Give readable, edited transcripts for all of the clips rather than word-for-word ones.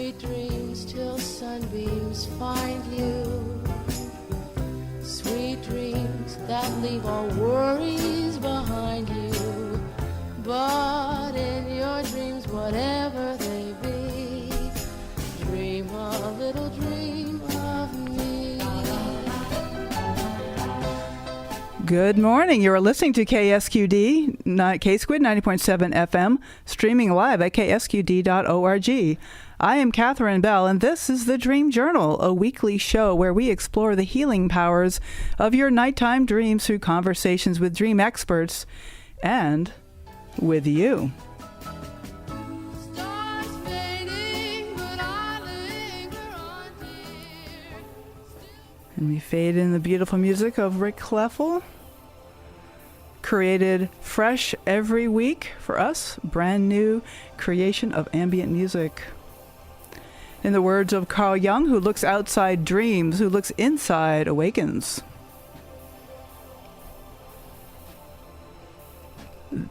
Sweet dreams till sunbeams find you. Sweet dreams that leave all worries behind you. But in your dreams, whatever they be, dream a little dream of me. Good morning. You're listening to KSQD, K-Squid 90.7 FM, streaming live at ksqd.org. I am Catherine Bell, and this is the Dream Journal, a weekly show where we explore the healing powers of your nighttime dreams through conversations with dream experts and with you. Stars fading, but I linger on, dear. And we fade in the beautiful music of Rick Kleffel, created fresh every week for us, brand new creation of ambient music. In the words of Carl Jung, who looks outside dreams, who looks inside awakens.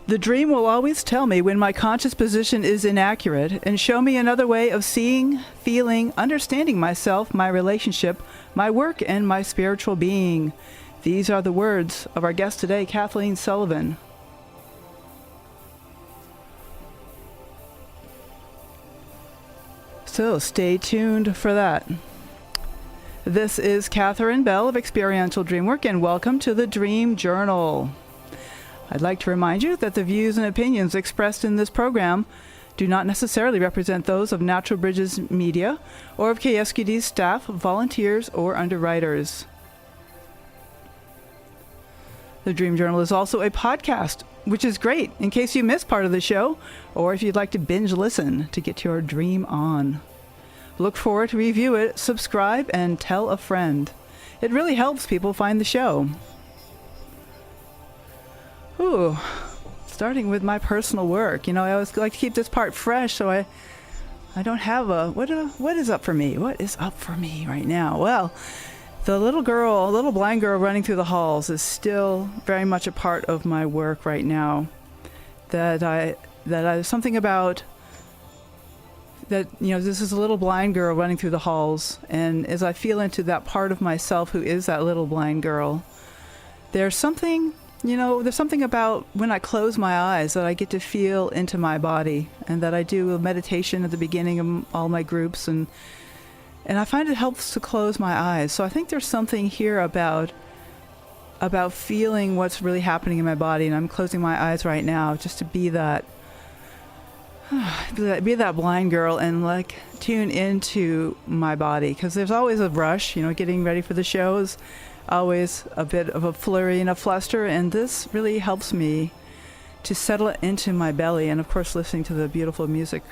The dream will always tell me when my conscious position is inaccurate and show me another way of seeing, feeling, understanding myself, my relationship, my work, and my spiritual being. These are the words of our guest today, Kathleen Sullivan. So stay tuned for that. This is Catherine Bell of Experiential Dreamwork, and welcome to the Dream Journal. I'd like to remind you that the views and opinions expressed in this program do not necessarily represent those of Natural Bridges Media or of KSQD's staff, volunteers, or underwriters. The Dream Journal is also a podcast, which is great in case you miss part of the show or if you'd like to binge listen to get your dream on. Look forward to review it, subscribe, and tell a friend. It really helps people find the show. Ooh, starting with my personal work. You know, I always like to keep this part fresh, so I don't have what is up for me? What is up for me right now? Well, the little blind girl running through the halls is still very much a part of my work right now. Something about that, you know, this is a little blind girl running through the halls, and as I feel into that part of myself who is that little blind girl, there's something about when I close my eyes that I get to feel into my body, and that I do a meditation at the beginning of all my groups, and I find it helps to close my eyes. So I think there's something here about feeling what's really happening in my body, and I'm closing my eyes right now just to be that blind girl and like tune into my body, because there's always a rush. You know, getting ready for the show is always a bit of a flurry and a fluster, and this really helps me to settle into my belly, and of course listening to the beautiful music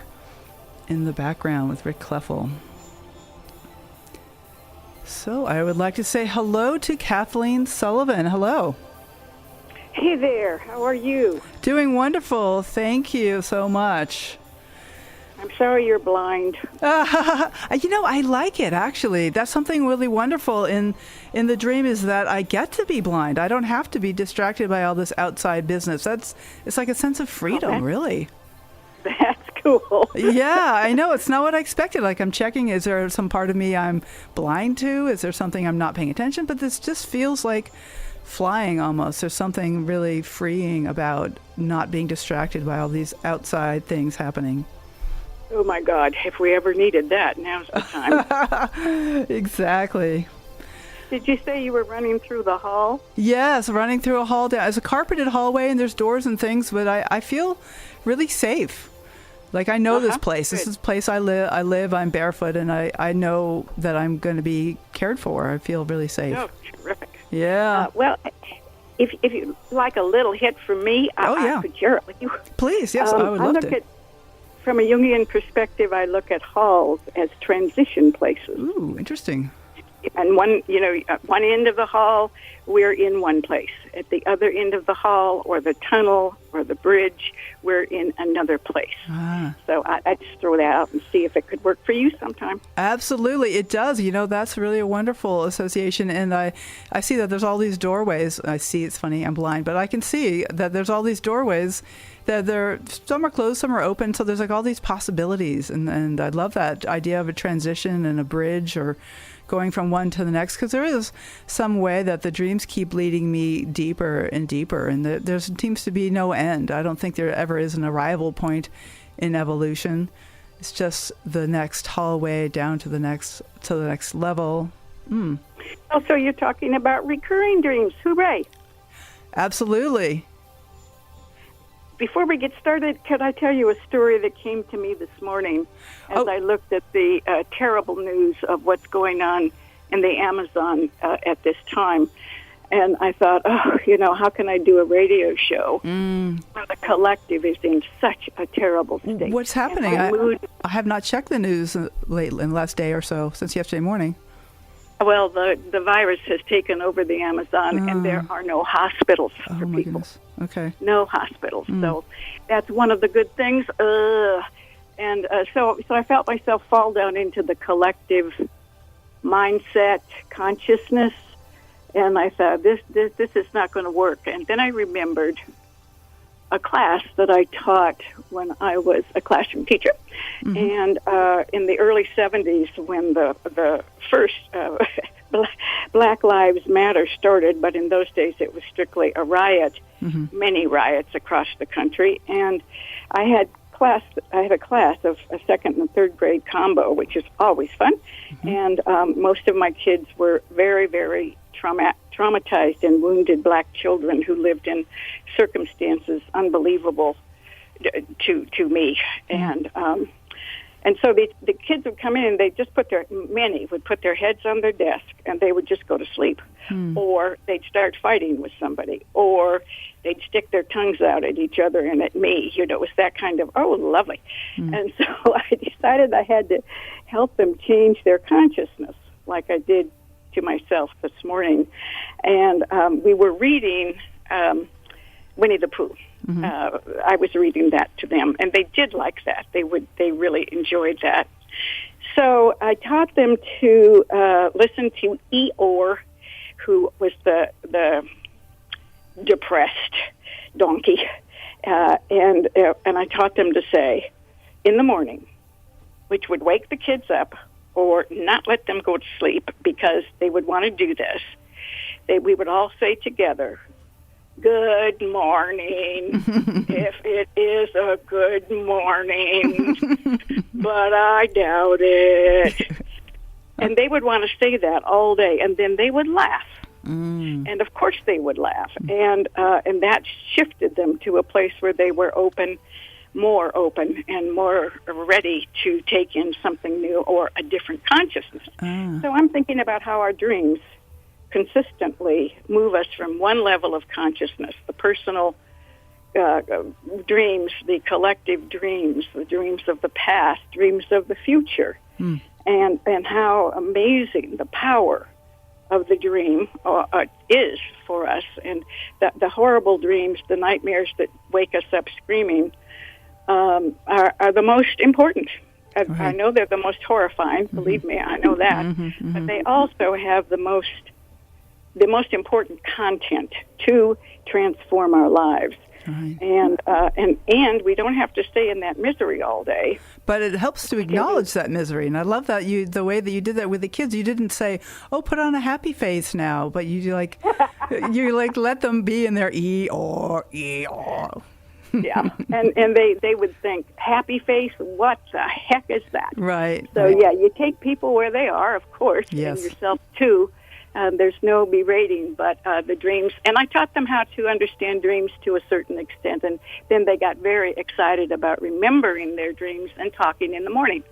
in the background with Rick Kleffel. So I would like to say hello to Kathleen Sullivan. Hello. Hey there. How are you? Doing wonderful. Thank you so much. I'm sorry you're blind. I like it, actually. That's something really wonderful in the dream, is that I get to be blind. I don't have to be distracted by all this outside business. It's like a sense of freedom, really. That's cool. Yeah, I know. It's not what I expected. Like, I'm checking, is there some part of me I'm blind to? Is there something I'm not paying attention? But this just feels like flying almost. There's something really freeing about not being distracted by all these outside things happening. Oh, my God. If we ever needed that, now's the time. Exactly. Did you say you were running through the hall? Yes, running through a hall. It's a carpeted hallway, and there's doors and things, but I feel really safe. Like, I know this place. Good. This is the place I live. I'm barefoot, and I know that I'm going to be cared for. I feel really safe. Oh, terrific. Yeah. Well, if you like a little hit from me, I could share it with you. Please, yes, I would love to. From a Jungian perspective, I look at halls as transition places. Ooh, interesting. And at one end of the hall, we're in one place. At the other end of the hall, or the tunnel, or the bridge, we're in another place. So I just throw that out and see if it could work for you sometime. Absolutely, it does. You know, that's really a wonderful association. And I see that there's all these doorways. It's funny, I'm blind, but I can see that there's all these doorways they're some are closed, some are open. So there's like all these possibilities, and I love that idea of a transition and a bridge, or going from one to the next, because there is some way that the dreams keep leading me deeper and deeper, and there seems to be no end. I don't think there ever is an arrival point in evolution. It's just the next hallway down to the next level. Oh, so you're talking about recurring dreams. Hooray. Absolutely. Before we get started, could I tell you a story that came to me this morning as I looked at the terrible news of what's going on in the Amazon at this time? And I thought, how can I do a radio show when the collective is in such a terrible state? What's happening? I have not checked the news in the last day or so, since yesterday morning. Well, the virus has taken over the Amazon, and there are no hospitals for people. Goodness. Okay. No hospitals. So that's one of the good things. And so I felt myself fall down into the collective mindset, consciousness, and I thought, this is not going to work. And then I remembered a class that I taught when I was a classroom teacher. And in the early 70s, when the first Black Lives Matter started, but in those days it was strictly a riot, many riots across the country. And I had a class of a second and third grade combo, which is always fun. And most of my kids were very, very traumatized and wounded Black children who lived in circumstances unbelievable to me. And so the kids would come in and they just many would put their heads on their desk and they would just go to sleep. Or they'd start fighting with somebody, or they'd stick their tongues out at each other and at me. It was that kind of, lovely. And so I decided I had to help them change their consciousness, like I did to myself this morning. And we were reading Winnie the Pooh. I was reading that to them, and they did like that. They really enjoyed that. So I taught them to listen to Eeyore, who was the depressed donkey, and I taught them to say, in the morning, which would wake the kids up or not let them go to sleep because they would want to do this. We would all say together, "Good morning," if it is a good morning, but I doubt it. And they would want to say that all day, and then they would laugh. And of course they would laugh. And that shifted them to a place where they were more open and more ready to take in something new or a different consciousness. So I'm thinking about how our dreams consistently move us from one level of consciousness, the personal dreams, the collective dreams, the dreams of the past, dreams of the future, and how amazing the power of the dream is for us, and the horrible dreams, the nightmares that wake us up screaming, are the most important. I know they're the most horrifying, believe me, I know that, but they also have the most important content to transform our lives. And we don't have to stay in that misery all day. But it helps to acknowledge that misery, and I love that the way that you did that with the kids. You didn't say, "Oh, put on a happy face now," but you let them be in their Eeyore. Yeah, and they would think, happy face, what the heck is that? Right. So yeah, you take people where they are, of course, and yourself too. There's no berating, but the dreams. And I taught them how to understand dreams to a certain extent, and then they got very excited about remembering their dreams and talking in the morning.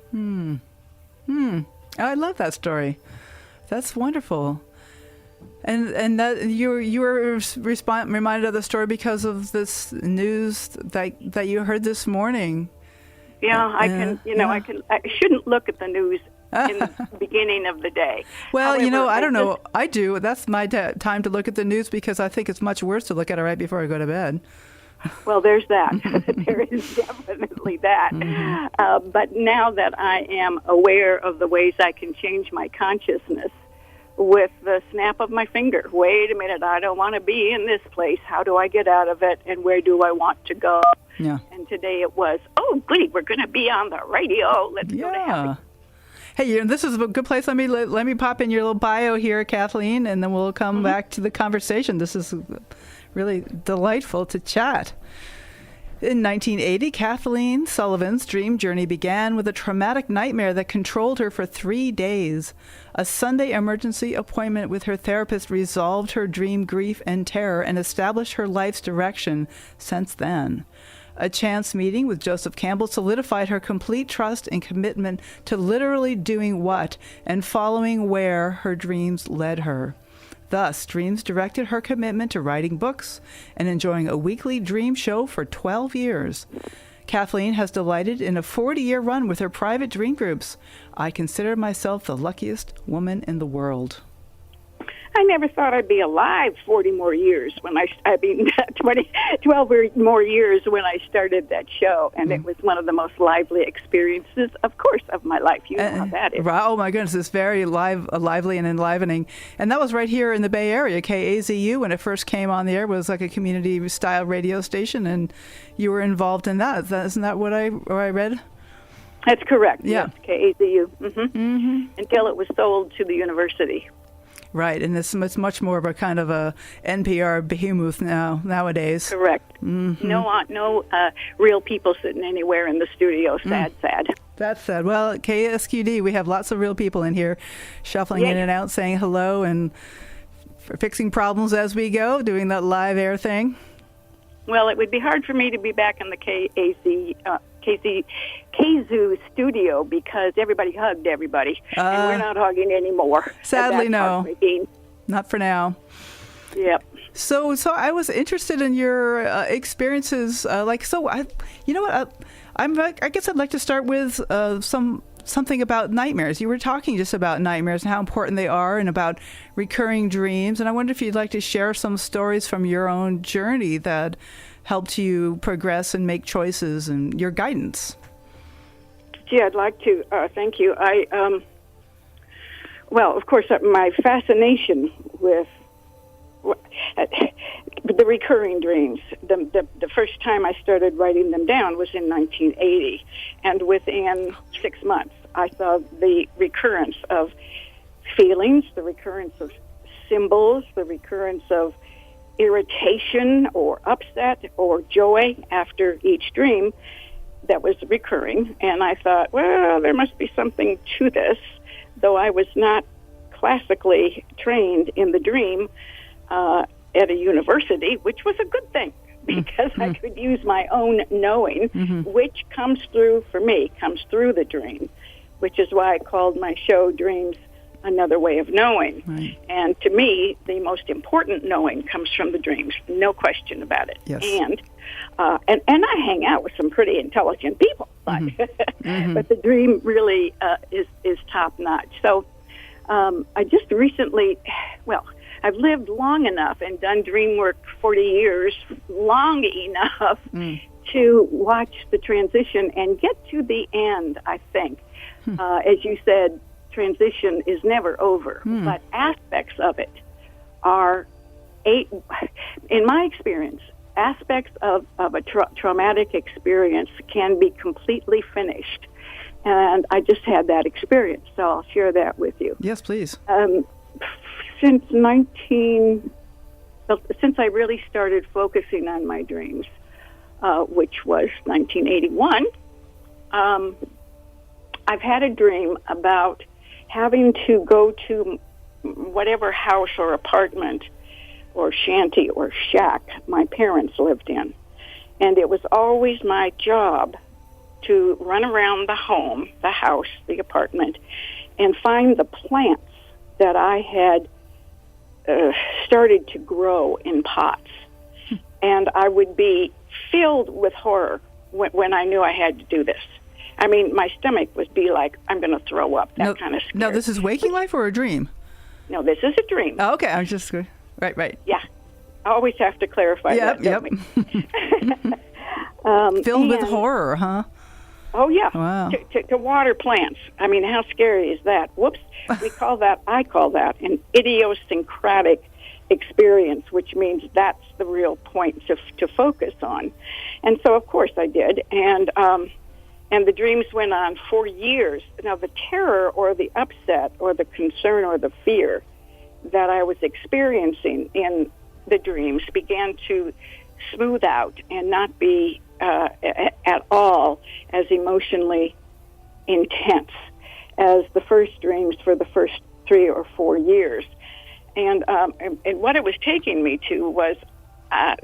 I love that story. That's wonderful. And that you were reminded of the story because of this news that you heard this morning. Yeah, I shouldn't look at the news in the beginning of the day. Well, however, I don't know. I do. That's my time to look at the news because I think it's much worse to look at it right before I go to bed. Well, there's that. There is definitely that. But now that I am aware of the ways I can change my consciousness with the snap of my finger, wait a minute, I don't want to be in this place. How do I get out of it, and where do I want to go? Yeah. And today it was, oh, goody, we're going to be on the radio. Let's go to Yeah. happy. Hey, this is a good place. Let me pop in your little bio here, Kathleen, and then we'll come back to the conversation. This is really delightful to chat. In 1980, Kathleen Sullivan's dream journey began with a traumatic nightmare that controlled her for 3 days. A Sunday emergency appointment with her therapist resolved her dream grief and terror and established her life's direction since then. A chance meeting with Joseph Campbell solidified her complete trust and commitment to literally doing what and following where her dreams led her. Thus, dreams directed her commitment to writing books and enjoying a weekly dream show for 12 years. Kathleen has delighted in a 40-year run with her private dream groups. I consider myself the luckiest woman in the world. I never thought I'd be alive 40 more years when 12 or more years when I started that show. And it was one of the most lively experiences, of course, of my life. You know how that is. Oh, my goodness. It's very lively and enlivening. And that was right here in the Bay Area. KAZU, when it first came on the air, was like a community-style radio station, and you were involved in that. Isn't that what I read? That's correct. Yeah. Yes, KAZU. Until it was sold to the university. Right, and it's much more of a kind of a NPR behemoth nowadays. Correct. No real people sitting anywhere in the studio. Sad. That's sad. Well, at KSQD, we have lots of real people in here shuffling in and out, saying hello and fixing problems as we go, doing that live air thing. Well, it would be hard for me to be back in the KZU studio because everybody hugged everybody, and we're not hugging anymore. Sadly, no. Not for now. Yep. So I was interested in your experiences. I guess I'd like to start with something about nightmares. You were talking just about nightmares and how important they are, and about recurring dreams. And I wonder if you'd like to share some stories from your own journey that helped you progress and make choices, and your guidance. Gee, I'd like to. Thank you. Well, of course, my fascination with the recurring dreams. The first time I started writing them down was in 1980, and within 6 months, I saw the recurrence of feelings, the recurrence of symbols, the recurrence of irritation or upset or joy after each dream that was recurring. And I thought, well, there must be something to this, though I was not classically trained in the dream at a university, which was a good thing because I could use my own knowing, which comes through the dream, which is why I called my show Dreams Another Way of Knowing. Right. And to me, the most important knowing comes from the dreams, no question about it. Yes. And I hang out with some pretty intelligent people, but but the dream really is top notch. So I just recently, I've lived long enough and done dream work 40 years, long enough to watch the transition and get to the end, I think. As you said, transition is never over, but aspects of it are, in my experience, aspects of a traumatic experience can be completely finished. And I just had that experience, so I'll share that with you. Yes, please. Since I really started focusing on my dreams, which was 1981, I've had a dream about having to go to whatever house or apartment or shanty or shack my parents lived in. And it was always my job to run around the home, the house, the apartment, and find the plants that I had started to grow in pots. And I would be filled with horror when I knew I had to do this. I mean, my stomach would be like, I'm going to throw up, that kind of scare. No, this is waking life or a dream? No, this is a dream. Oh, okay, I was just... Right. Yeah. I always have to clarify that. Yep. Filled with horror, huh? Oh, yeah. Wow. To water plants. I mean, how scary is that? Whoops. I call that an idiosyncratic experience, which means that's the real point to focus on. And so, of course, I did. And the dreams went on for years. Now, the terror or the upset or the concern or the fear that I was experiencing in the dreams began to smooth out and not be at all as emotionally intense as the first dreams for the first 3 or 4 years. And what it was taking me to was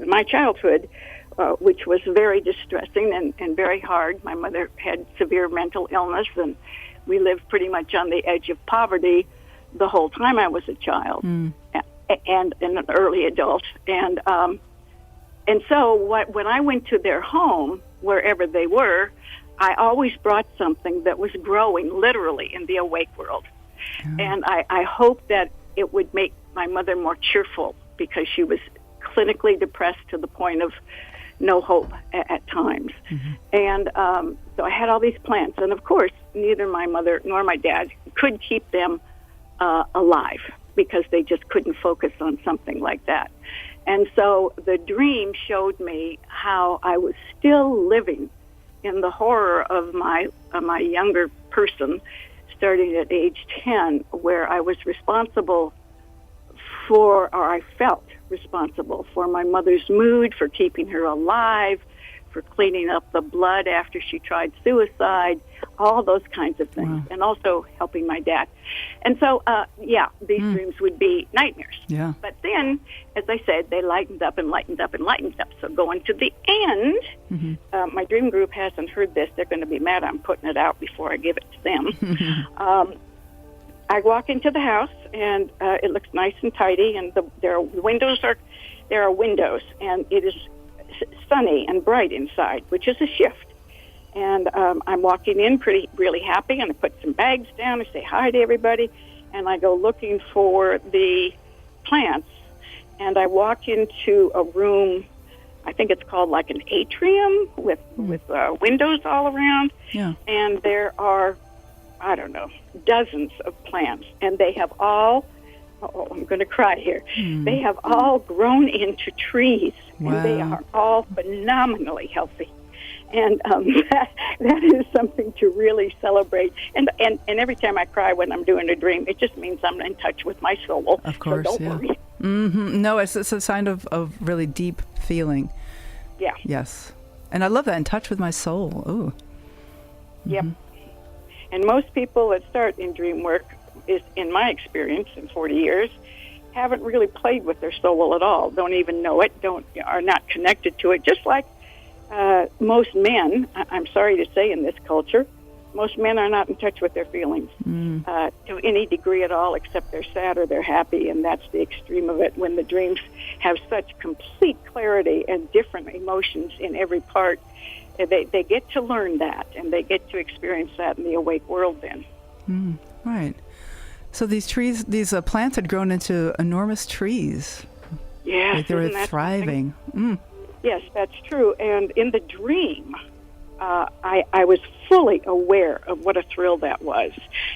my childhood, which was very distressing and very hard. My mother had severe mental illness, and we lived pretty much on the edge of poverty the whole time I was a child and an early adult. And so when I went to their home, wherever they were, I always brought something that was growing literally in the awake world. And I hoped that it would make my mother more cheerful, because she was clinically depressed to the point of no hope at times. And so I had all these plants. And, of course, neither my mother nor my dad could keep them alive, because they just couldn't focus on something like that. And so the dream showed me how I was still living in the horror of my younger person, starting at age 10, where I was responsible for, or I felt responsible for, my mother's mood, for keeping her alive, for cleaning up the blood after she tried suicide, all those kinds of things, and also helping my dad. And so, these dreams would be nightmares. Yeah. But then, as I said, they lightened up and lightened up and lightened up. So going to the end, my dream group hasn't heard this. They're going to be mad I'm putting it out before I give it to them. I walk into the house, and it looks nice and tidy, and there are windows, and it is sunny and bright inside, which is a shift. And I'm walking in really happy, and I put some bags down, I say hi to everybody, and I go looking for the plants, and I walk into a room, I think it's called like an atrium with windows all around, and there are, I don't know, dozens of plants, and they have all, I'm going to cry here, they have all grown into trees, and they are all phenomenally healthy. And that is something to really celebrate. And every time I cry when I'm doing a dream, it just means I'm in touch with my soul. Of course, so don't worry. No, it's a sign of really deep feeling. Yeah. Yes. And I love that, in touch with my soul. Ooh. Yep. And most people that start in dream work, is, in my experience in 40 years, haven't really played with their soul at all, don't even know it, are not connected to it, just like most men, I'm sorry to say in this culture, most men are not in touch with their feelings to any degree at all, except they're sad or they're happy, and that's the extreme of it. When the dreams have such complete clarity and different emotions in every part, they get to learn that, and they get to experience that in the awake world then. Right. So these plants had grown into enormous trees. Yes. Like they were thriving. Yes, that's true. And in the dream, I was fully aware of what a thrill that was.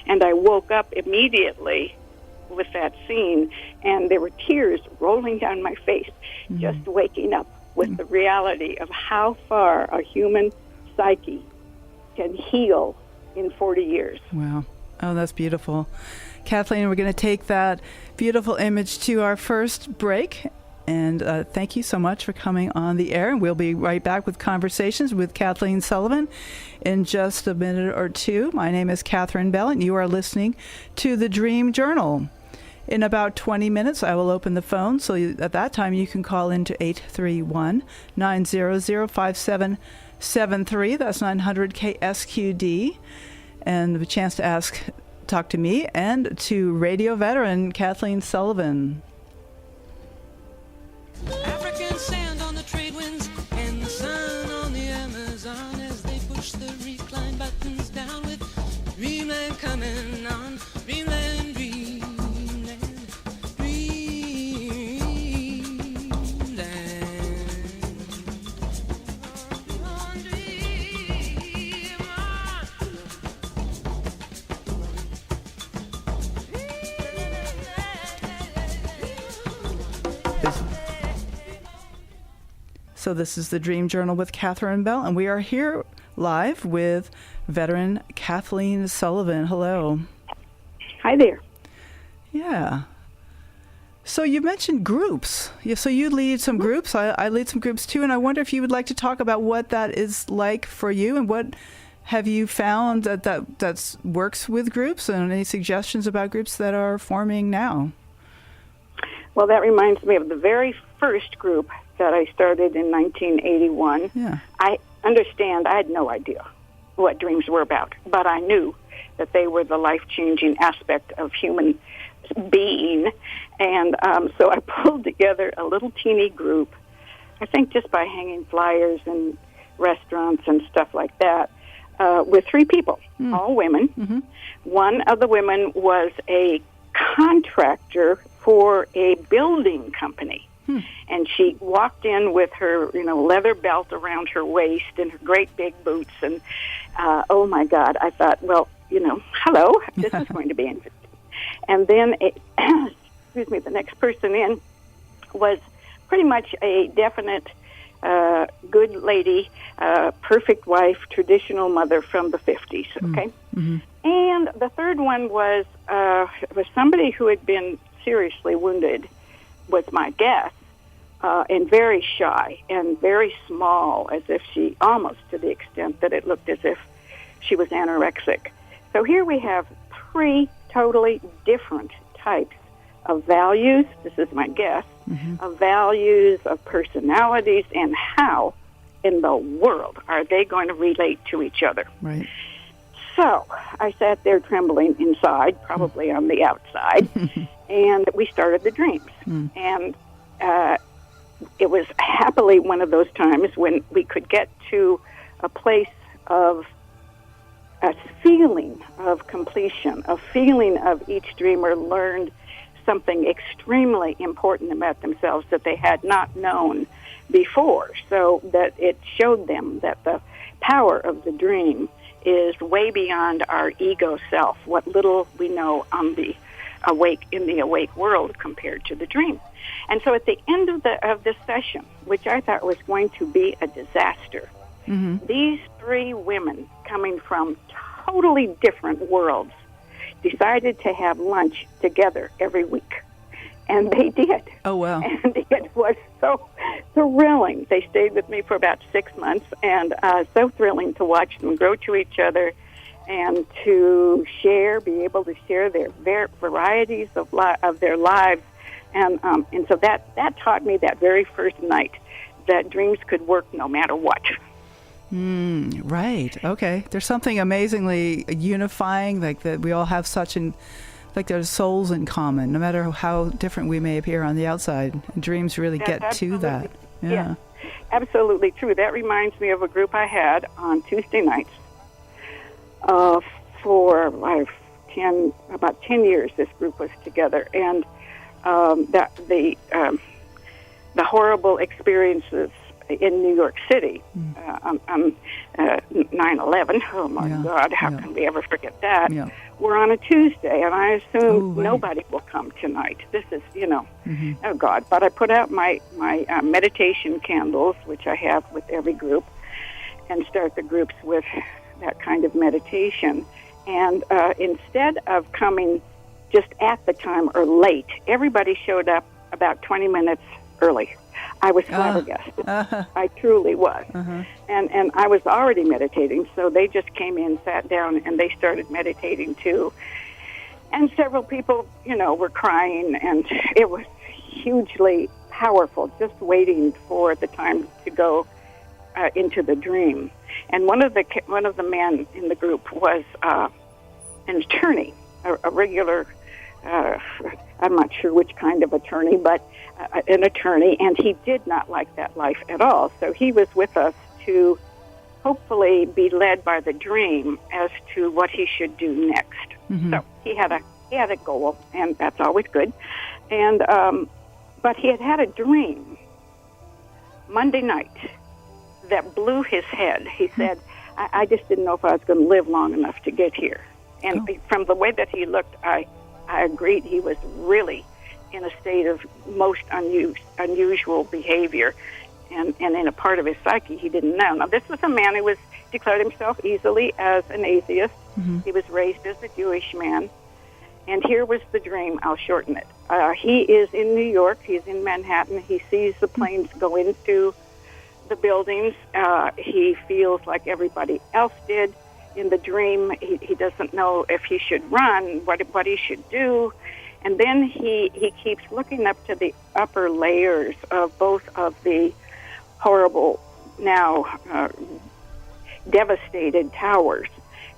And I woke up immediately with that scene, and there were tears rolling down my face, just waking up with the reality of how far a human psyche can heal in 40 years. Wow. Oh, that's beautiful. Kathleen, we're going to take that beautiful image to our first break. And thank you so much for coming on the air. And we'll be right back with conversations with Kathleen Sullivan in just a minute or two. My name is Catherine Bell, and you are listening to The Dream Journal. In about 20 minutes, I will open the phone, so at that time you can call into 831-900-5773. That's 900 KSQD. And the chance to talk to me and to radio veteran Kathleen Sullivan. African sand on the trade winds and the sun on the Amazon as they push the recline buttons down with Dreamland coming on. Dreamland, Dreamland, Dreamland. On, dream on. So this is the Dream Journal with Catherine Bell, and we are here live with veteran Kathleen Sullivan. Hello. Hi there. Yeah. So you mentioned groups. Yeah, so you lead some groups. I lead some groups too, and I wonder if you would like to talk about what that is like for you, and what have you found that works with groups, and any suggestions about groups that are forming now? Well, that reminds me of the very first group that I started in 1981. Yeah. I understand I had no idea what dreams were about, but I knew that they were the life-changing aspect of human being. And so I pulled together a little teeny group, I think just by hanging flyers in restaurants and stuff like that, with 3 people, all women. Mm-hmm. One of the women was a contractor for a building company. And she walked in with her, leather belt around her waist and her great big boots. And, oh, my God, I thought, well, hello, this is going to be interesting. And then, the next person in was pretty much a definite good lady, perfect wife, traditional mother from the 50s, okay? Mm-hmm. And the third one was somebody who had been seriously wounded, was my guess, and very shy and very small, as if she, almost to the extent that it looked as if she was anorexic. So here we have 3 totally different types of values, this is my guess, of values, of personalities, and how in the world are they going to relate to each other? Right. So I sat there trembling inside, probably on the outside, and we started the dreams. And it was happily one of those times when we could get to a place of a feeling of completion, a feeling of each dreamer learned something extremely important about themselves that they had not known before, so that it showed them that the power of the dream is way beyond our ego self, what little we know on the awake world compared to the dream. And so at the end of this session, which I thought was going to be a disaster, these 3 women coming from totally different worlds decided to have lunch together every week. And they did. Oh, wow. And it was so thrilling. They stayed with me for about 6 months, and so thrilling to watch them grow to each other and to be able to share their varieties of their lives. And so that taught me that very first night that dreams could work no matter what. Right. Okay. There's something amazingly unifying, like that we all have like there's souls in common, no matter how different we may appear on the outside. Dreams really get to that. Yeah. Absolutely true. That reminds me of a group I had on Tuesday nights for about 10 years. This group was together, and the horrible experiences in New York City on 9/11. Oh, my God, how can we ever forget that? Yeah. We're on a Tuesday, and I assume nobody will come tonight. This is, oh, God. But I put out my meditation candles, which I have with every group, and start the groups with that kind of meditation. And instead of coming just at the time or late, everybody showed up about 20 minutes early. I was flabbergasted. I truly was. And I was already meditating, so they just came in, sat down, and they started meditating too. And several people, were crying, and it was hugely powerful, just waiting for the time to go into the dream. And one of the men in the group was an attorney, a regular, I'm not sure which kind of attorney, but an attorney, and he did not like that life at all. So he was with us to hopefully be led by the dream as to what he should do next. So he had a goal, and that's always good. And but he had a dream Monday night that blew his head. He said, I just didn't know if I was going to live long enough to get here. And from the way that he looked, I agreed he was really in a state of most unusual behavior. and in a part of his psyche he didn't know. Now, this was a man who declared himself easily as an atheist. He was raised as a Jewish man. And here was the dream. I'll shorten it. He is in New York. He's in Manhattan. He sees the planes go into the buildings. He feels like everybody else did in the dream. He doesn't know if he should run, what he should do. And then he keeps looking up to the upper layers of both of the horrible, now devastated towers.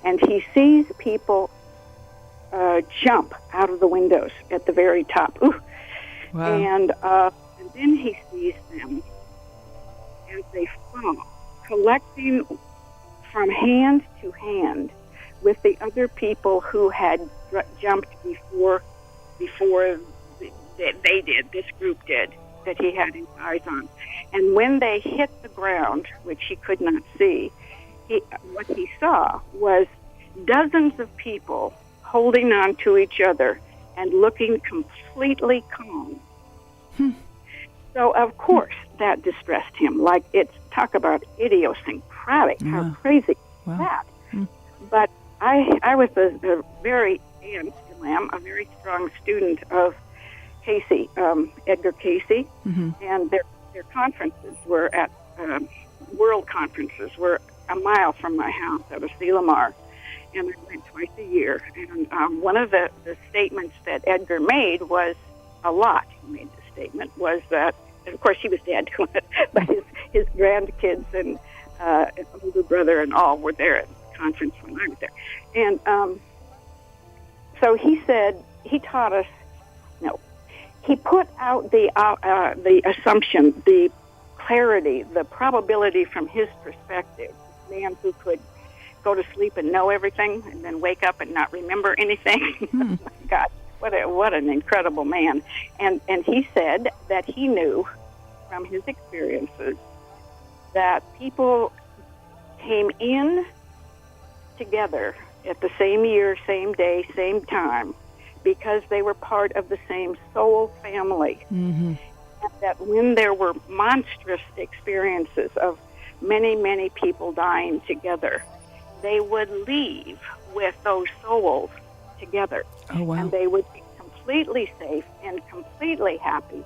And he sees people jump out of the windows at the very top. Ooh. Wow. And then he sees them as they fall, collecting from hand to hand with the other people who had jumped before they did, this group did, that he had his eyes on. And when they hit the ground, which he could not see, what he saw was dozens of people holding on to each other and looking completely calm. So, of course, that distressed him. Like, talk about idiosyncratic. How crazy is that? But I was a very, and still am, a very strong student of Casey, Edgar Casey, and their conferences were at, world conferences were a mile from my house out of Selamar. And I went twice a year. And one of the statements that Edgar made was a lot. He made the statement was that, and of course he was dead, but his grandkids and older brother and all were there at the conference when I was there. And so he said, he taught us, he put out the assumption, the clarity, the probability from his perspective, a man who could go to sleep and know everything and then wake up and not remember anything. Oh my God, what an incredible man. And he said that he knew from his experiences that people came in together at the same year, same day, same time, because they were part of the same soul family. And that when there were monstrous experiences of many, many people dying together, they would leave with those souls together. Oh, wow. And they would be completely safe and completely happy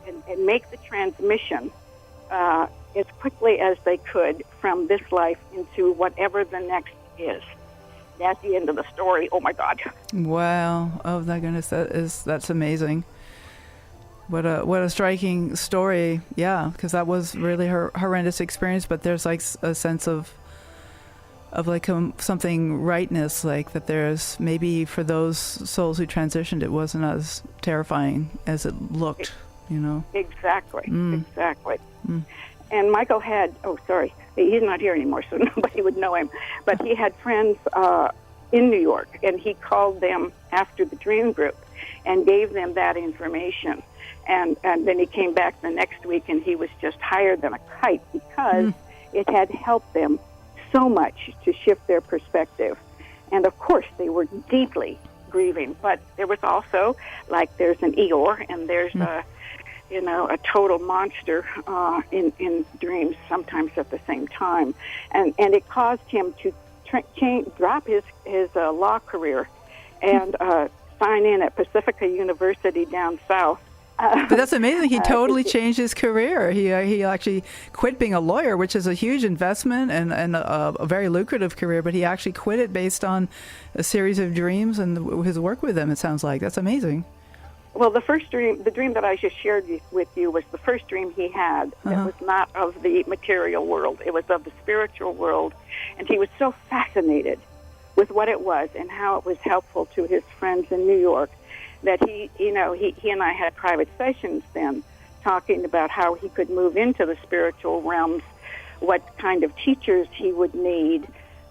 and make the transmission as quickly as they could from this life into whatever the next is. That's the end of the story. Oh, my God. Wow. Oh, my goodness. That's amazing. What a striking story. Yeah, because that was really her horrendous experience, but there's like a sense of like something rightness, like that there's maybe for those souls who transitioned, it wasn't as terrifying as it looked, Exactly. And Michael had, he's not here anymore, so nobody would know him, but he had friends in New York, and he called them after the dream group and gave them that information. And then he came back the next week, and he was just higher than a kite because it had helped them so much to shift their perspective. And of course they were deeply grieving, but there was also, like, there's an Eeyore and there's a total monster in dreams sometimes at the same time. And it caused him to drop his law career and sign in at Pacifica University down south. But that's amazing. He totally changed his career. He actually quit being a lawyer, which is a huge investment and a very lucrative career, but he actually quit it based on a series of dreams and his work with them, it sounds like. That's amazing. Well, the dream that I just shared with you was the first dream he had. It was not of the material world. It was of the spiritual world. And he was so fascinated with what it was and how it was helpful to his friends in New York that he and I had private sessions then talking about how he could move into the spiritual realms, what kind of teachers he would need,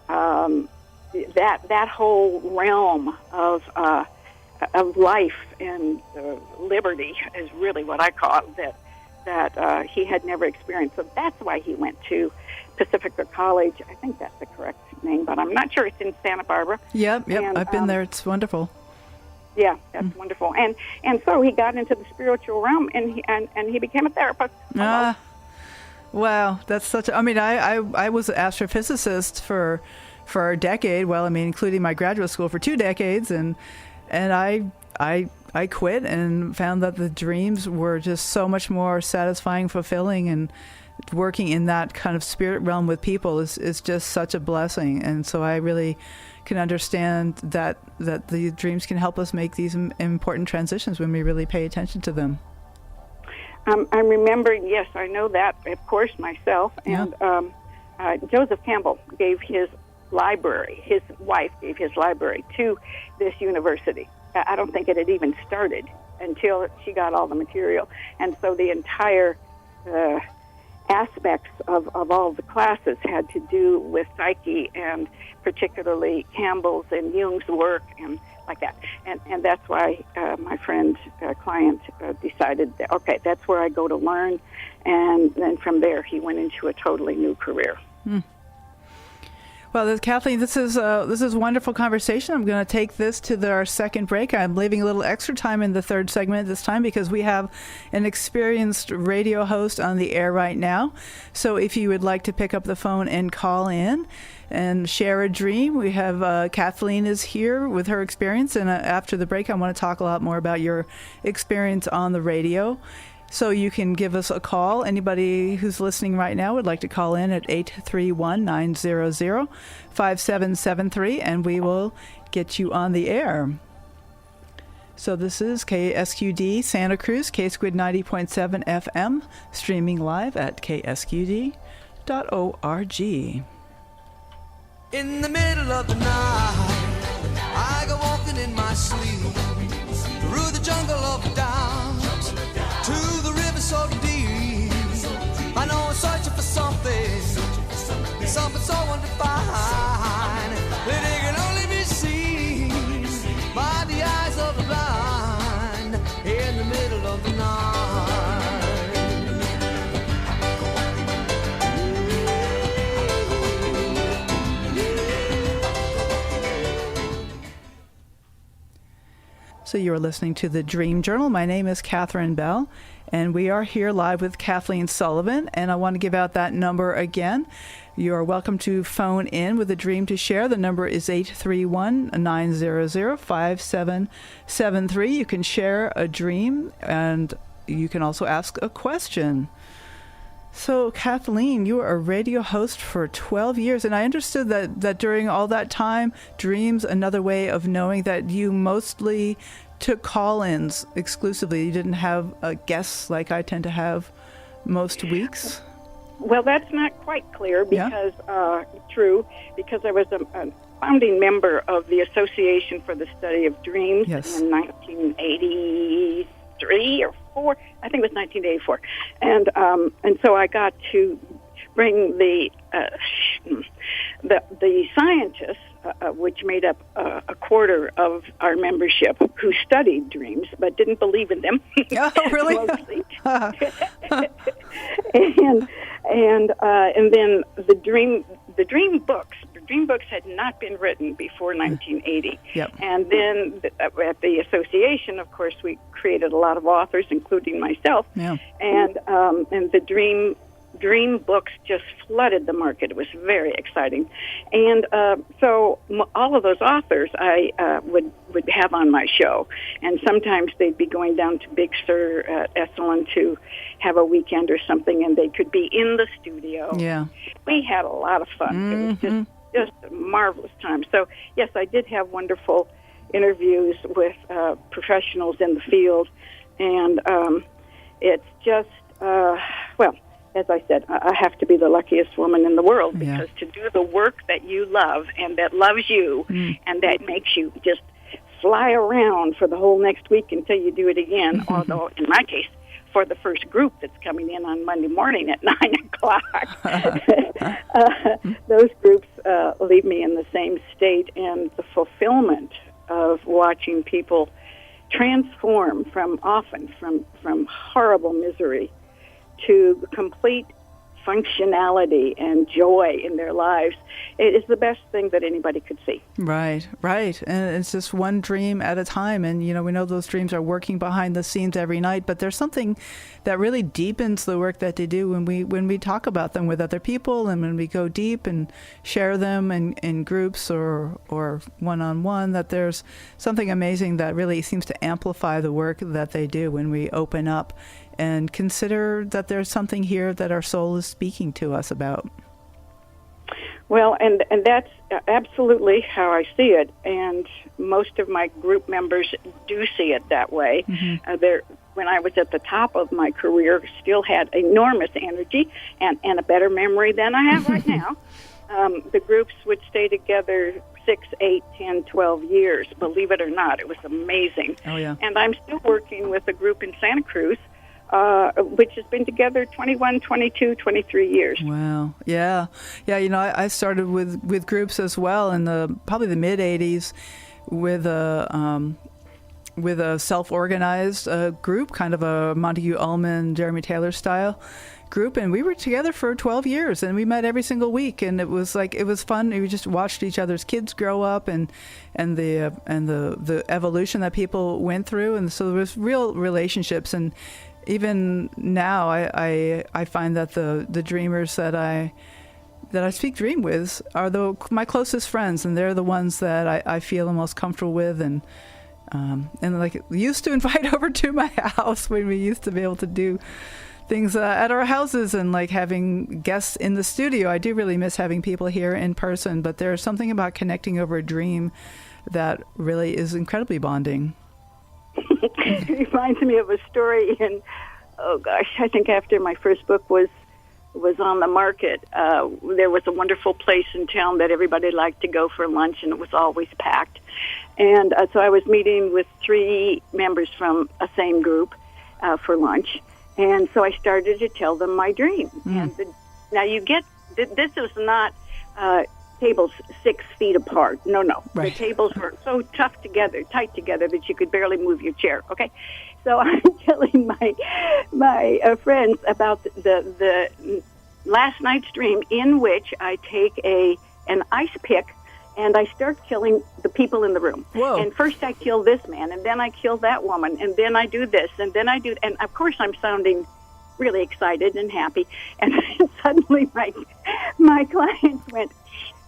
that whole realm of life and liberty is really what I call it, that he had never experienced. So that's why he went to Pacifica College. I think that's the correct name, but I'm not sure. It's in Santa Barbara. Yep, and, I've been there. It's wonderful. Yeah, that's wonderful. And so he got into the spiritual realm, and he became a therapist. Wow, that's such. I was an astrophysicist for a decade. Well, including my graduate school for 2 decades, and I quit and found that the dreams were just so much more satisfying, fulfilling, and working in that kind of spirit realm with people is just such a blessing. And so I really can understand that the dreams can help us make these important transitions when we really pay attention to them. I'm remembering, yes, I know that, of course, myself. And Joseph Campbell gave his library, his wife gave his library to this university. I don't think it had even started until she got all the material. And so the entire aspects of all the classes had to do with psyche, and particularly Campbell's and Jung's work and like that. And that's why my friend, client, decided that, okay, that's where I go to learn. And then from there, he went into a totally new career. Well, Kathleen, this is a wonderful conversation. I'm going to take this to our second break. I'm leaving a little extra time in the third segment this time because we have an experienced radio host on the air right now. So if you would like to pick up the phone and call in and share a dream, we have Kathleen is here with her experience. And after the break, I want to talk a lot more about your experience on the radio. So you can give us a call. Anybody who's listening right now would like to call in at 831-900-5773, and we will get you on the air. So this is KSQD Santa Cruz, K-Squid 90.7 FM, streaming live at ksqd.org. In the middle of the night, I go walking in my sleep through the jungle of doubt to the river so deep. I know I'm searching for something so undefined that it can only be seen by the eyes of the blind in the middle of the night. So you are listening to the Dream Journal. My name is Catherine Bell, and we are here live with Kathleen Sullivan. And I want to give out that number again. You are welcome to phone in with a dream to share. The number is 831-900-5773. You can share a dream, and you can also ask a question. So, Kathleen, you were a radio host for 12 years, and I understood that during all that time, dreams, another way of knowing that you mostly took call-ins exclusively. You didn't have guests like I tend to have most weeks. Well, that's not quite clear because, true, because I was a founding member of the Association for the Study of Dreams in 1983 or 4. I think it was 1984. And so I got to bring the scientists, which made up a quarter of our membership, who studied dreams but didn't believe in them. Oh, really? and then the dream books. The dream books had not been written before 1980. Yep. And then at the association, of course, we created a lot of authors, including myself. Yeah. And the dream books just flooded the market. It was very exciting. And so all of those authors I would have on my show. And sometimes they'd be going down to Big Sur at Esalen to have a weekend or something, and they could be in the studio. Yeah. We had a lot of fun. Mm-hmm. It was just a marvelous time. So, yes, I did have wonderful interviews with professionals in the field. And it's just, well, as I said, I have to be the luckiest woman in the world because to do the work that you love and that loves you and that makes you just fly around for the whole next week until you do it again, although in my case, for the first group that's coming in on Monday morning at 9 o'clock, those groups leave me in the same state, and the fulfillment of watching people transform from horrible misery to complete functionality and joy in their lives, it is the best thing that anybody could see. Right. And it's just one dream at a time. And, we know those dreams are working behind the scenes every night, but there's something that really deepens the work that they do when we talk about them with other people, and when we go deep and share them in groups or one-on-one, that there's something amazing that really seems to amplify the work that they do when we open up and consider that there's something here that our soul is speaking to us about. Well, and that's absolutely how I see it, and most of my group members do see it that way. Mm-hmm. When I was at the top of my career, still had enormous energy and a better memory than I have right now. The groups would stay together 6, 8, 10, 12 years, believe it or not. It was amazing. Oh, yeah. And I'm still working with a group in Santa Cruz, which has been together 21, 22, 23 years. Wow. Yeah. I started with groups as well in probably the mid-'80s with a self-organized group, kind of a Montague Ullman, Jeremy Taylor style group, and we were together for 12 years, and we met every single week, and it was fun. We just watched each other's kids grow up, and the evolution that people went through, and so there was real relationships. And even now, I find that the dreamers that I speak dream with are my closest friends, and they're the ones that I feel the most comfortable with, and used to invite over to my house when we used to be able to do things at our houses, and having guests in the studio. I do really miss having people here in person, but there's something about connecting over a dream that really is incredibly bonding. It reminds me of a story I think after my first book was on the market, there was a wonderful place in town that everybody liked to go for lunch, and it was always packed. And so I was meeting with 3 members from a same group for lunch. And so I started to tell them my dream. And now you get, this was not tables 6 feet apart. No. Right. The tables were so tight together that you could barely move your chair. Okay. So I'm telling my friends about the last night's dream, in which I take an ice pick and I start killing the people in the room. Whoa. And first I kill this man, and then I kill that woman, and then I do this, and then I do... And, of course, I'm sounding really excited and happy. And then suddenly my clients went,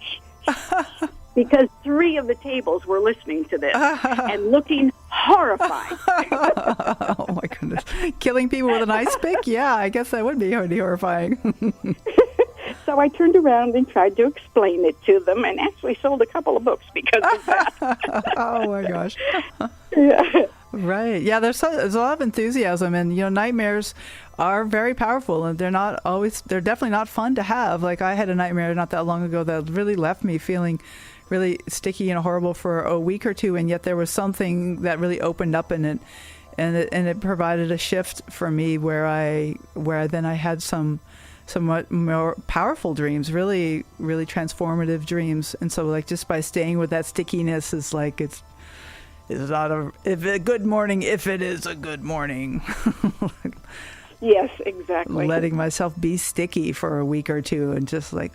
shh, shh, because 3 of the tables were listening to this and looking horrified. Oh, my goodness. Killing people with an ice pick? Yeah, I guess that would be pretty horrifying. So I turned around and tried to explain it to them, and actually sold a couple of books because of that. Oh, my gosh. Yeah. Right. Yeah, there's a lot of enthusiasm, and, nightmares are very powerful, and they're definitely not fun to have. I had a nightmare not that long ago that really left me feeling really sticky and horrible for a week or 2, and yet there was something that really opened up in it, and it provided a shift for me where then I had somewhat more powerful dreams, really, really transformative dreams. And so just by staying with that stickiness is it's not a good morning if it is a good morning. Yes, exactly. Letting myself be sticky for a week or 2 and just and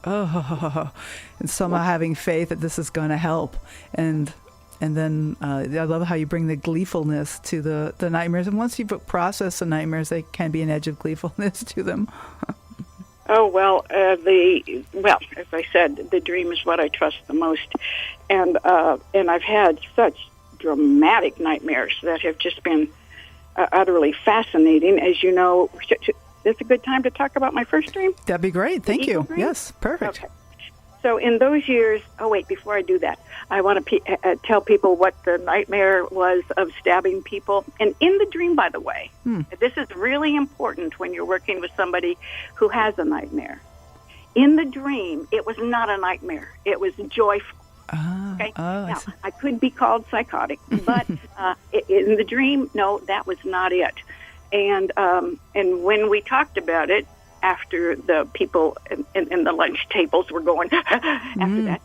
somehow having faith that this is going to help. And then I love how you bring the gleefulness to the nightmares. And once you process the nightmares, they can be an edge of gleefulness to them. Oh, well, as I said, the dream is what I trust the most. And I've had such dramatic nightmares that have just been utterly fascinating. As you know, is this a good time to talk about my first dream? That'd be great. Thank you. Dream? Yes, perfect. Okay. So in those years, before I do that, I want to tell people what the nightmare was of stabbing people. And in the dream, by the way, this is really important when you're working with somebody who has a nightmare. In the dream, it was not a nightmare. It was joyful. Okay? Now, I could be called psychotic, but in the dream, no, that was not it. And when we talked about it, after the people in the lunch tables were going, after that,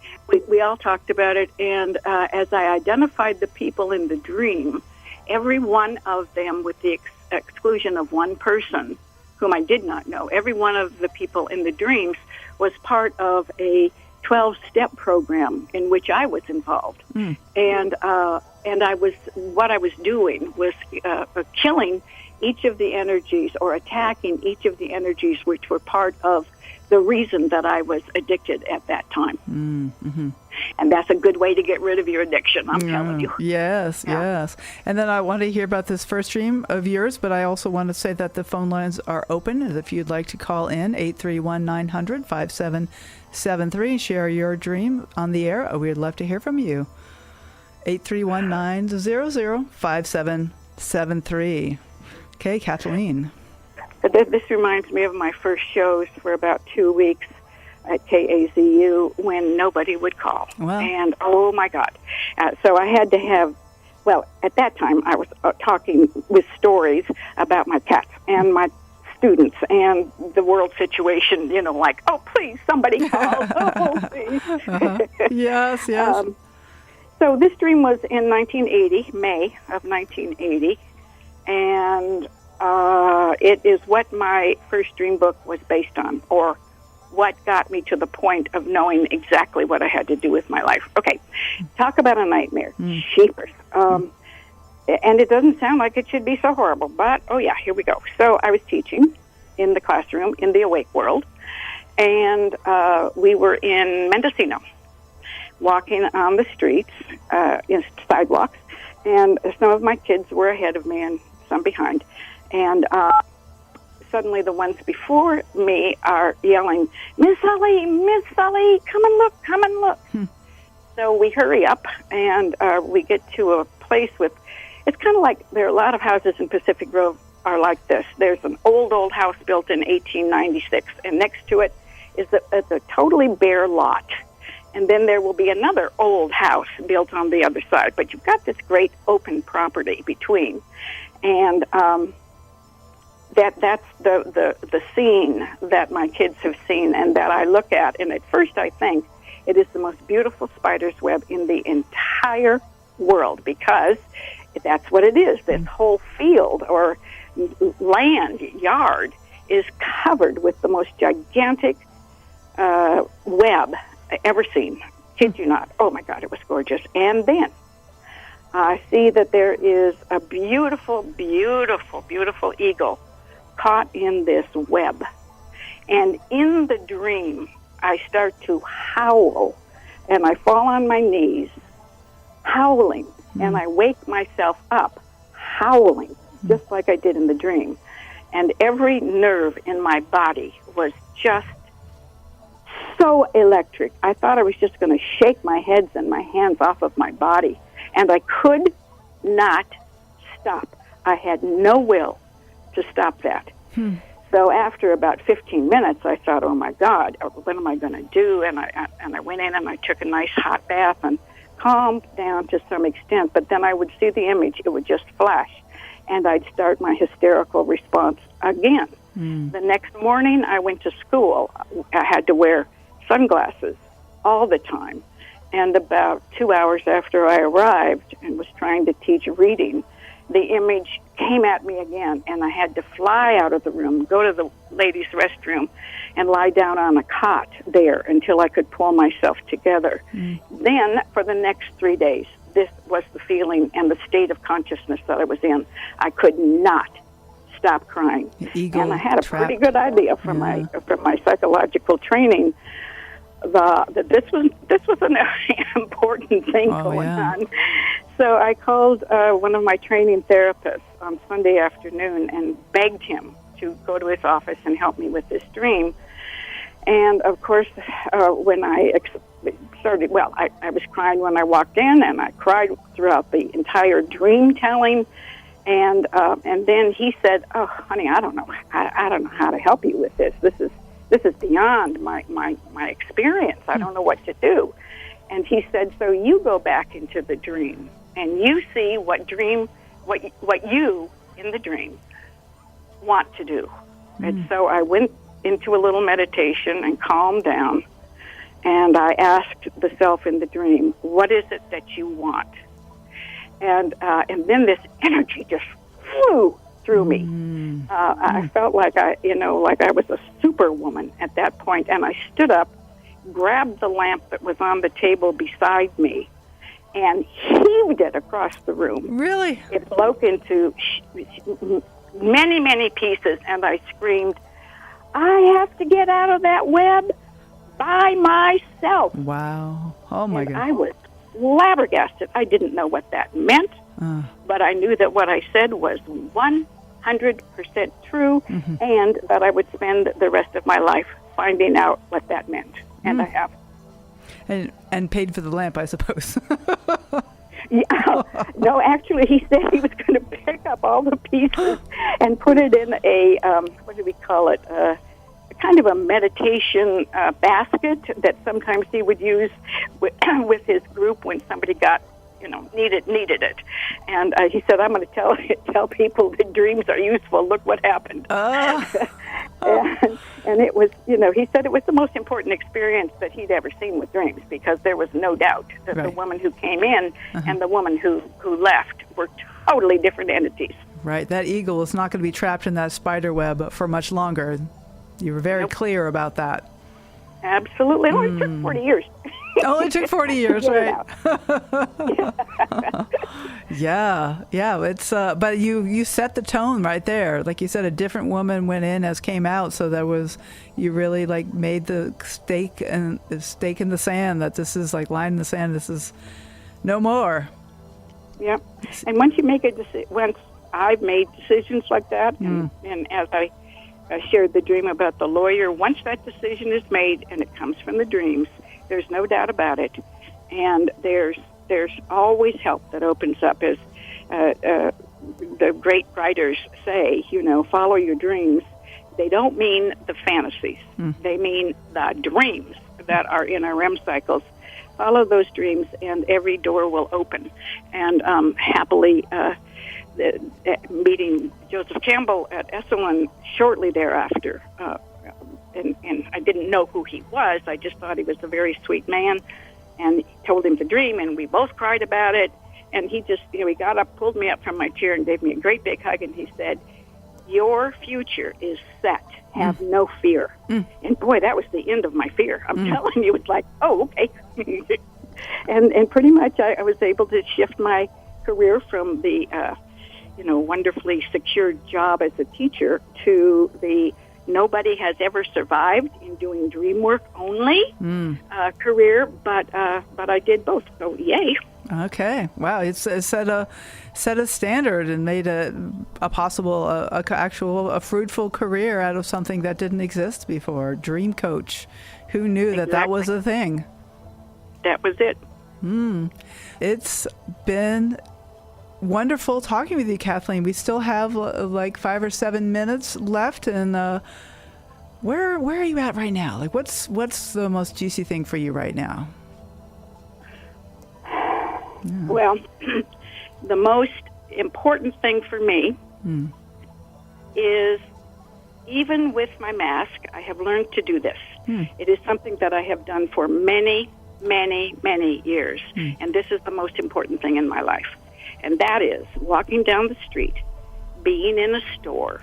we all talked about it. And as I identified the people in the dream, every one of them, with the exclusion of one person, whom I did not know. Every one of the people in the dreams was part of a 12-step program in which I was involved. And what I was doing was killing each of the energies or attacking each of the energies which were part of the reason that I was addicted at that time. And that's a good way to get rid of your addiction, I'm telling you. Yes, yes. And then I want to hear about this first dream of yours, but I also want to say that the phone lines are open. And if you'd like to call in, 831-900-5773, share your dream on the air. We'd love to hear from you. 831-900-5773. Okay, Kathleen. This reminds me of my first shows for about 2 weeks at KAZU when nobody would call. Wow. And, oh, my God. So I had to have, well, at that time I was talking with stories about my pets and my students and the world situation, you know, like, oh, please, somebody call. Oh, please. Yes, yes. So this dream was in 1980, May of 1980, and it is what my first dream book was based on, or what got me to the point of knowing exactly what I had to do with my life. Okay, talk about a nightmare. Sheepers. And it doesn't sound like it should be so horrible, but, oh yeah, here we go. So I was teaching in the classroom in the awake world, and we were in Mendocino, walking on the streets, in sidewalks, and some of my kids were ahead of me and some behind. And suddenly the ones before me are yelling, Miss Sully, come and look, come and look. So we hurry up, and we get to a place with, it's kind of like, there are a lot of houses in Pacific Grove are like this. There's an old house built in 1896, and next to it is a totally bare lot. And then there will be another old house built on the other side. But you've got this great open property between. And that's the scene that my kids have seen and that I look at. And at first I think it is the most beautiful spider's web in the entire world, because that's what it is. This whole field or land, yard, is covered with the most gigantic web ever seen. Kid you not. Oh, my God, it was gorgeous. And then I see that there is a beautiful, beautiful, beautiful eagle caught in this web. And in the dream, I start to howl, and I fall on my knees, howling, and I wake myself up, howling, just like I did in the dream. And every nerve in my body was just so electric. I thought I was just going to shake my head and my hands off of my body. And I could not stop. I had no will to stop that. So after about 15 minutes, I thought, oh, my God, what am I going to do? And I went in and I took a nice hot bath and calmed down to some extent. But then I would see the image. It would just flash. And I'd start my hysterical response again. The next morning, I went to school. I had to wear sunglasses all the time. And about 2 hours after I arrived and was trying to teach reading, the image came at me again, and I had to fly out of the room, go to the ladies' restroom, and lie down on a cot there until I could pull myself together. Then, for the next 3 days, this was the feeling and the state of consciousness that I was in. I could not stop crying. And I had a pretty good idea from my psychological training that this was an important thing going on. So I called one of my training therapists on Sunday afternoon and begged him to go to his office and help me with this dream. And, of course, when I started, I was crying when I walked in, and I cried throughout the entire dream telling. And then he said, "Oh, honey, I don't know how to help you with this. This is beyond my experience. I don't know what to do." And he said, "So you go back into the dream and you see what you in the dream want to do." And so I went into a little meditation and calmed down, and I asked the self in the dream, "What is it that you want?" And then this energy just flew through me. I felt like I was a superwoman at that point, and I stood up, grabbed the lamp that was on the table beside me, and heaved it across the room. Really? It broke into many, many pieces, and I screamed, "I have to get out of that web by myself." Wow. Oh, my and God. I was flabbergasted. I didn't know what that meant, but I knew that what I said was 100% true, and that I would spend the rest of my life finding out what that meant. And I have. And paid for the lamp, I suppose. Yeah, no, actually, he said he was going to pick up all the pieces and put it in a, what do we call it, kind of a meditation basket that sometimes he would use with his group when somebody got, needed it. And he said, "I'm going to tell people that dreams are useful. Look what happened." And it was, he said it was the most important experience that he'd ever seen with dreams, because there was no doubt that the woman who came in and the woman who left were totally different entities. Right. That eagle is not going to be trapped in that spider web for much longer. You were very clear about that. Absolutely. It only took 40 years. Only took 40 years, right? Yeah. It's but you set the tone right there. Like you said, a different woman went in as came out, so you really made the stake in the sand that this is line in the sand. This is no more. Yeah. And once you make once I've made decisions like that, and as I shared the dream about the lawyer, once that decision is made and it comes from the dreams, there's no doubt about it. And there's always help that opens up. As the great writers say, follow your dreams. They don't mean the fantasies. They mean the dreams that are in our REM cycles. Follow those dreams, and every door will open. And happily, meeting Joseph Campbell at Esalen shortly thereafter, and I didn't know who he was. I just thought he was a very sweet man, and told him the dream, and we both cried about it. And he just, he got up, pulled me up from my chair, and gave me a great big hug, and he said, "Your future is set. Have no fear." And boy, that was the end of my fear. I'm telling you, it's like, oh, okay. and pretty much I was able to shift my career from the wonderfully secured job as a teacher to the nobody has ever survived in doing dream work only career, but I did both, so yay. Okay, wow! It set a standard and made a possible a fruitful career out of something that didn't exist before. Dream coach, who knew that was a thing? That was it. It's been wonderful talking with you, Kathleen. We still have 5 or 7 minutes left, and where are you at right now? What's the most juicy thing for you right now? Yeah. Well, the most important thing for me is, even with my mask, I have learned to do this. It is something that I have done for many, many, many years, and this is the most important thing in my life. And that is walking down the street, being in a store,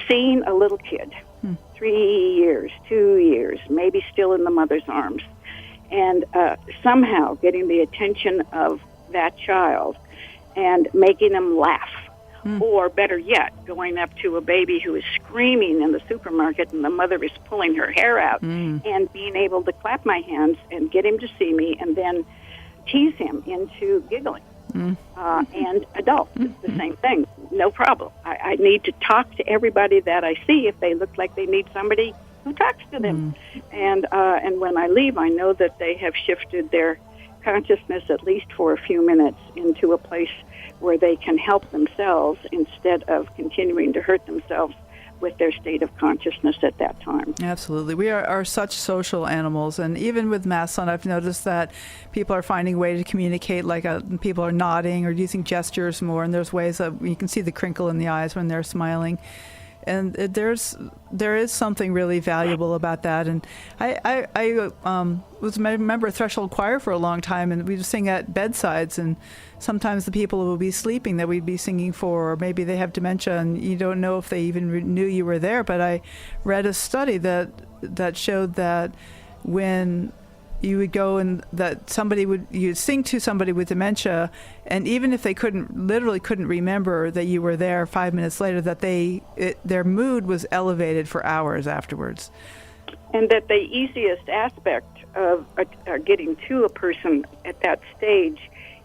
seeing a little kid, 3 years, 2 years, maybe still in the mother's arms, and somehow getting the attention of that child and making them laugh. Or better yet, going up to a baby who is screaming in the supermarket and the mother is pulling her hair out, and being able to clap my hands and get him to see me and then tease him into giggling. And adults, it's the same thing. No problem. I need to talk to everybody that I see if they look like they need somebody who talks to them. And when I leave, I know that they have shifted their consciousness, at least for a few minutes, into a place where they can help themselves instead of continuing to hurt themselves with their state of consciousness at that time. Absolutely. We are such social animals, and even with masks on, I've noticed that people are finding a way to communicate, people are nodding or using gestures more, and there's ways that you can see the crinkle in the eyes when they're smiling. And there is something really valuable about that. And I was a member of Threshold Choir for a long time, and we would sing at bedsides, and sometimes the people will be sleeping that we'd be singing for, or maybe they have dementia and you don't know if they even knew you were there. But I read a study that showed that when you would go and that you'd sing to somebody with dementia, and even if they literally couldn't remember that you were there 5 minutes later, that their mood was elevated for hours afterwards. And that the easiest aspect of getting to a person at that stage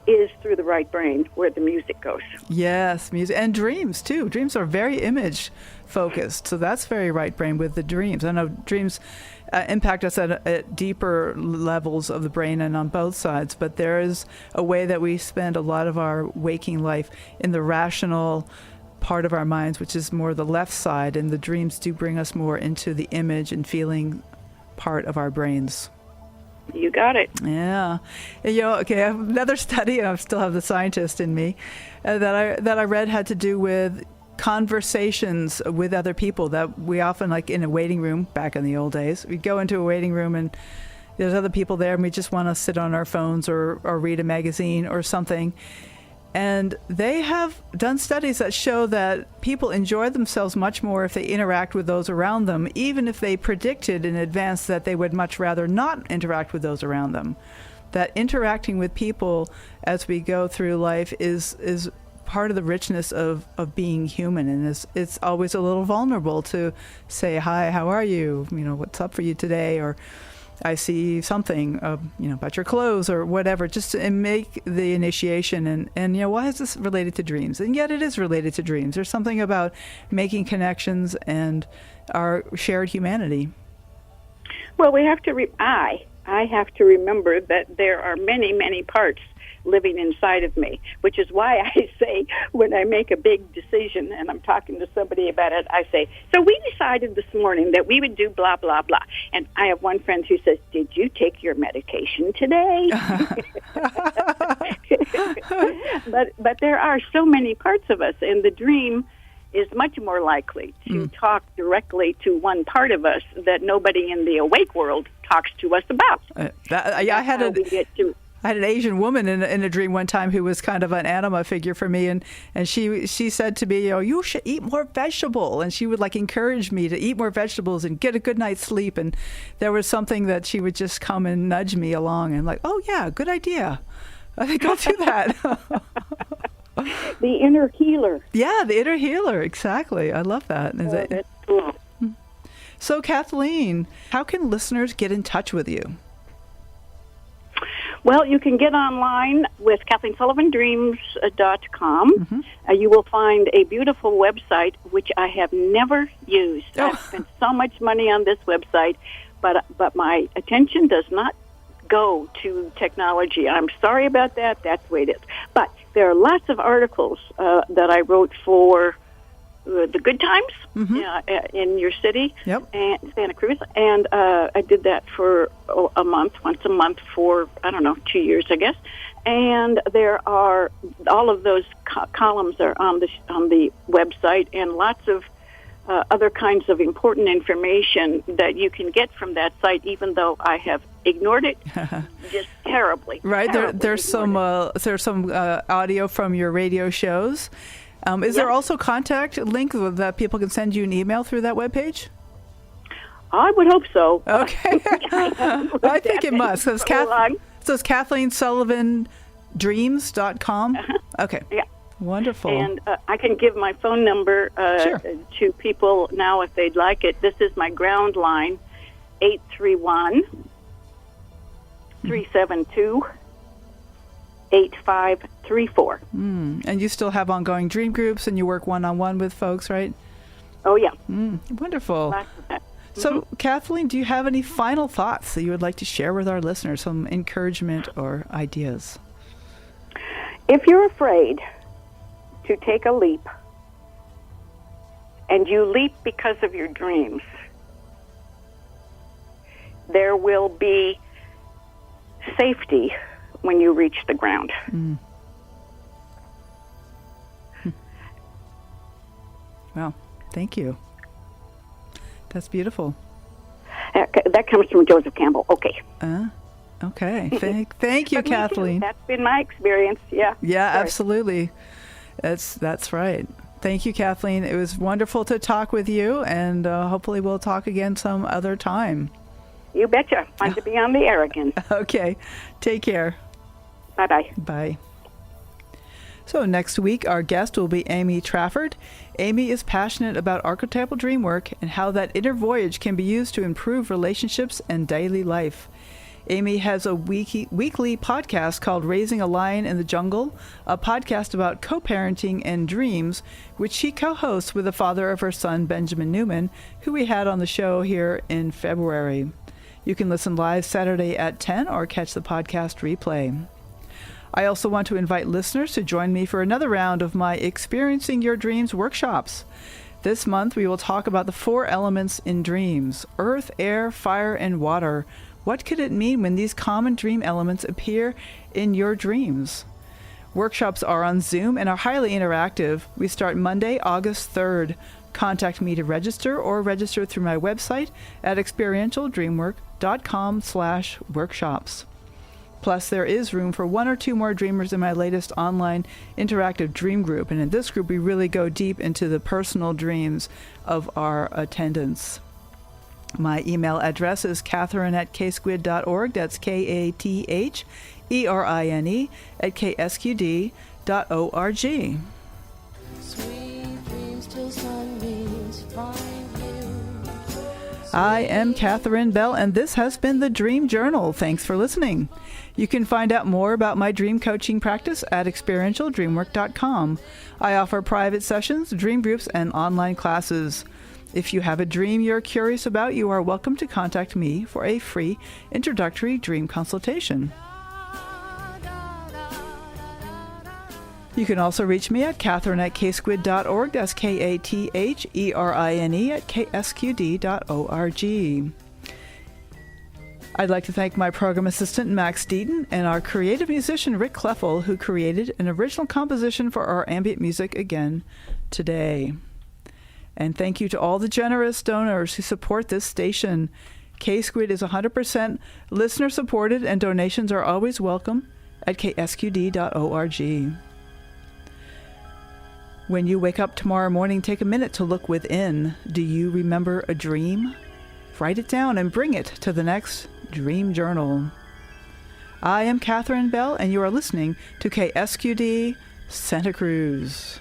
is through the right brain, where the music goes. Yes, music and dreams too. Dreams are very image focused, so that's very right brain with the dreams. I know dreams impact us at deeper levels of the brain and on both sides, but there is a way that we spend a lot of our waking life in the rational part of our minds, which is more the left side, and the dreams do bring us more into the image and feeling part of our brains. You got it. Yeah. Okay, I have another study, and I still have the scientist in me, that I read had to do with conversations with other people that we often, like in a waiting room back in the old days, we'd go into a waiting room and there's other people there and we just want to sit on our phones or read a magazine or something. And they have done studies that show that people enjoy themselves much more if they interact with those around them, even if they predicted in advance that they would much rather not interact with those around them. That interacting with people as we go through life is part of the richness of being human, and it's always a little vulnerable to say, hi, how are you? What's up for you today? Or I see something, about your clothes or whatever, just to make the initiation. And why is this related to dreams? And yet it is related to dreams. There's something about making connections and our shared humanity. Well, we have to. I have to remember that there are many, many parts living inside of me, which is why I say when I make a big decision and I'm talking to somebody about it, I say, so we decided this morning that we would do blah, blah, blah. And I have one friend who says, did you take your medication today? But there are so many parts of us, and the dream is much more likely to talk directly to one part of us that nobody in the awake world talks to us about. I had an Asian woman in a dream one time who was kind of an anima figure for me, and she said to me, you should eat more vegetable, and she would encourage me to eat more vegetables and get a good night's sleep. And there was something that she would just come and nudge me along and oh yeah, good idea. I think I'll do that. The inner healer. Yeah, the inner healer, exactly. I love that. That's cool. So Kathleen, how can listeners get in touch with you? Well, you can get online with KathleenSullivanDreams.com. Mm-hmm. You will find a beautiful website, which I have never used. Oh. I've spent so much money on this website, but my attention does not go to technology. I'm sorry about that. That's the way it is. But there are lots of articles that I wrote for the Good Times in your city, and Santa Cruz, and I did that for once a month for 2 years, I guess. And there are all of those columns are on the website, and lots of other kinds of important information that you can get from that site, even though I have ignored it just terribly. Right, there's some audio from your radio shows. Is there also contact link that people can send you an email through that webpage? I would hope so. Okay. I think it must. So it's KathleenSullivanDreams.com? Okay. Yeah. Wonderful. And I can give my phone number to people now if they'd like it. This is my ground line, 831-372-8534. And you still have ongoing dream groups, and you work one-on-one with folks, right? Oh, yeah. Wonderful. So, Kathleen, do you have any final thoughts that you would like to share with our listeners, some encouragement or ideas? If you're afraid to take a leap, and you leap because of your dreams, there will be safety when you reach the ground. Well, thank you. That's beautiful. That comes from Joseph Campbell. Okay. Okay. Thank you, But me too. Kathleen. That's been my experience. Yeah. Yeah, Sorry. absolutely. That's right. Thank you, Kathleen. It was wonderful to talk with you, and hopefully we'll talk again some other time. You betcha. Fun to be on the air again. Okay. Take care. Bye-bye. Bye. So next week, our guest will be Amy Trafford. Amy is passionate about archetypal dream work and how that inner voyage can be used to improve relationships and daily life. Amy has a weekly podcast called Raising a Lion in the Jungle, a podcast about co-parenting and dreams, which she co-hosts with the father of her son, Benjamin Newman, who we had on the show here in February. You can listen live Saturday at 10 or catch the podcast replay. I also want to invite listeners to join me for another round of my Experiencing Your Dreams workshops. This month, we will talk about the 4 elements in dreams: earth, air, fire, and water. What could it mean when these common dream elements appear in your dreams? Workshops are on Zoom and are highly interactive. We start Monday, August 3rd. Contact me to register or register through my website at experientialdreamwork.com/workshops. Plus, there is room for 1 or 2 more dreamers in my latest online interactive dream group. And in this group, we really go deep into the personal dreams of our attendants. My email address is Catherine@ksquid.org. That's KATHERINE @ksqd.org. Sweet dreams till sunbeams find you. I am Catherine Bell, and this has been the Dream Journal. Thanks for listening. You can find out more about my dream coaching practice at experientialdreamwork.com. I offer private sessions, dream groups, and online classes. If you have a dream you're curious about, you are welcome to contact me for a free introductory dream consultation. You can also reach me at Catherine@ksquid.org. That's KATHERINE @ksqd.org. I'd like to thank my program assistant, Max Deaton, and our creative musician, Rick Kleffel, who created an original composition for our ambient music again today. And thank you to all the generous donors who support this station. K-Squid is 100% listener-supported, and donations are always welcome at ksqd.org. When you wake up tomorrow morning, take a minute to look within. Do you remember a dream? Write it down and bring it to the next Dream Journal. I am Catherine Bell, and you are listening to KSQD Santa Cruz.